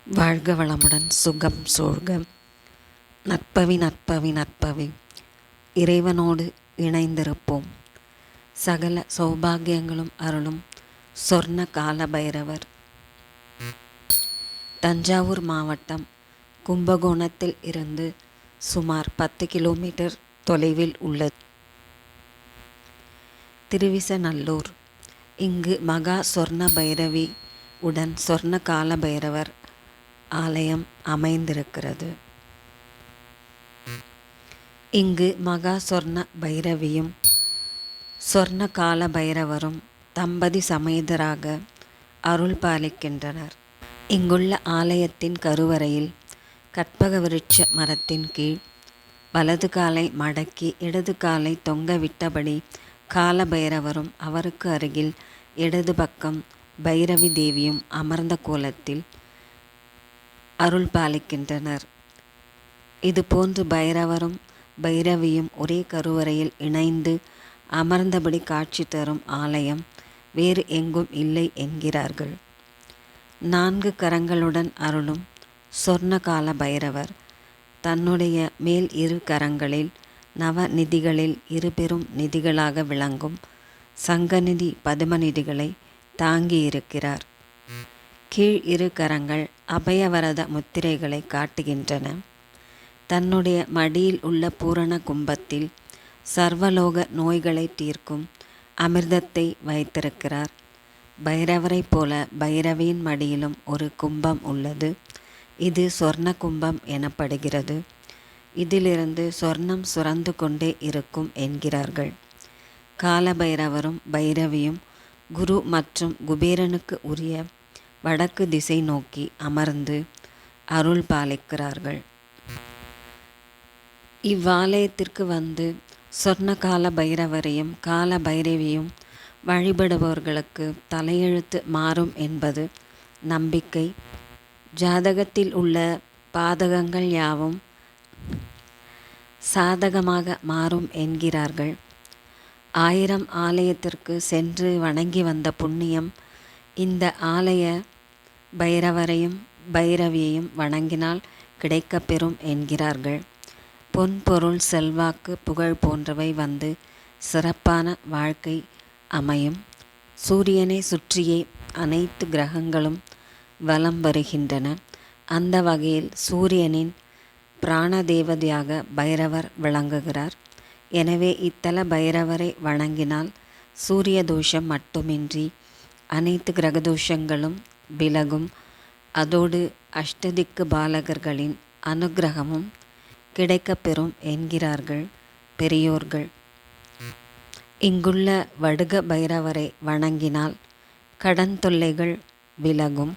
வாழ்க வளமுடன் சுகம் சூழ்க. நற்பவி நற்பவி நற்பவி. இறைவனோடு இணைந்திருப்போம். சகல சௌபாகியங்களும் அருளும் சொர்ண கால பைரவர். தஞ்சாவூர் மாவட்டம் கும்பகோணத்தில் இருந்து சுமார் 10 கிலோமீட்டர் தொலைவில் உள்ளது திருவிசநல்லூர். இங்கு மகா சொர்ண பைரவி உடன் சொர்ண கால பைரவர் ஆலயம் அமைந்திருக்கிறது. இங்கு மகா சொர்ண பைரவியும் சொர்ண கால பைரவரும் தம்பதி சமேதராக அருள் பாலிக்கின்றனர். இங்குள்ள ஆலயத்தின் கருவறையில் கற்பக விருட்ச மரத்தின் கீழ் வலது காலை மடக்கி இடது காலை தொங்கவிட்டபடி கால பைரவரும் அவருக்கு அருகில் இடது பக்கம் பைரவி தேவியும் அமர்ந்த கோலத்தில் அருள் பாலிக்கின்றனர். இதுபோன்று பைரவரும் பைரவியும் ஒரே கருவறையில் இணைந்து அமர்ந்தபடி காட்சி தரும் ஆலயம் வேறு எங்கும் இல்லை என்கிறார்கள். 4 கரங்களுடன் அருளும் சொர்ணகால பைரவர் தன்னுடைய மேல் 2 கரங்களில் நவநிதிகளில் 2 பெரும் நிதிகளாக விளங்கும் சங்கநிதி பதுமநிதிகளை தாங்கியிருக்கிறார். கீழ் 2 கரங்கள் அபயவரத முத்திரைகளை காட்டுகின்றன. தன்னுடைய மடியில் உள்ள பூரண கும்பத்தில் சர்வலோக நோய்களை தீர்க்கும் அமிர்தத்தை வைத்திருக்கிறார். பைரவரை போல பைரவியின் மடியிலும் ஒரு கும்பம் உள்ளது. இது சொர்ண கும்பம் எனப்படுகிறது. இதிலிருந்து சொர்ணம் சுரந்து கொண்டே இருக்கும் என்கிறார்கள். கால பைரவரும் பைரவியும் குரு மற்றும் குபேரனுக்கு உரிய வடக்கு திசை நோக்கி அமர்ந்து அருள் பாலிக்கிறார்கள். இவ்வாலயத்திற்கு வந்து சொர்ணகால பைரவரையும் கால பைரவியும் வழிபடுபவர்களுக்கு தலையெழுத்து மாறும் என்பது நம்பிக்கை. ஜாதகத்தில் உள்ள பாதகங்கள் யாவும் சாதகமாக மாறும் என்கிறார்கள். 1000 ஆலயத்திற்கு சென்று வணங்கி வந்த புண்ணியம் இந்த ஆலய பைரவரையும் பைரவியையும் வணங்கினால் கிடைக்கப்பெறும் என்கிறார்கள். பொன் பொருள் செல்வாக்கு புகழ் போன்றவை வந்து சிறப்பான வாழ்க்கை அமையும். சூரியனை சுற்றியே அனைத்து கிரகங்களும் வலம் வருகின்றன. அந்த வகையில் சூரியனின் பிராண தேவதையாக பைரவர் விளங்குகிறார். எனவே இத்தல பைரவரை வணங்கினால் சூரிய தோஷம் மட்டுமின்றி அனைத்து கிரகதோஷங்களும் விலகும். அதோடு அஷ்டதிக்கு பாலகர்களின் அனுக்கிரகமும் கிடைக்கப்பெறும் என்கிறார்கள் பெரியோர்கள். இங்குள்ள வடுக பைரவரை வணங்கினால் கடன் தொல்லைகள் விலகும்.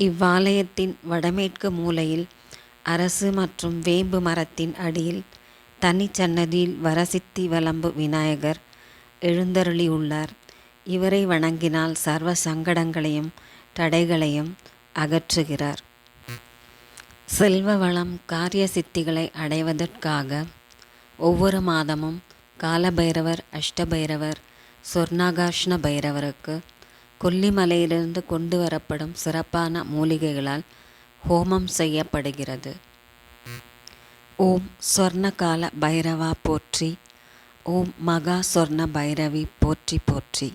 இவ்வாலயத்தின் வடமேற்கு மூலையில் அரசு மற்றும் வேம்பு மரத்தின் அடியில் தனிச்சன்னதியில் வரசித்தி வலம்பு விநாயகர் எழுந்தருளியுள்ளார். இவரை வணங்கினால் சர்வ சங்கடங்களையும் தடைகளையும் அகற்றுகிறார். செல்வ வளம் காரிய சித்திகளை அடைவதற்காக ஒவ்வொரு மாதமும் காலபைரவர் அஷ்டபைரவர் சொர்ணாகாஷ்ண பைரவருக்கு கொல்லிமலையிலிருந்து கொண்டு வரப்படும் சிறப்பான மூலிகைகளால் ஹோமம் செய்யப்படுகிறது. ஓம் சொர்ணகால பைரவா போற்றி. ஓம் மகா சொர்ண பைரவி போற்றி போற்றி.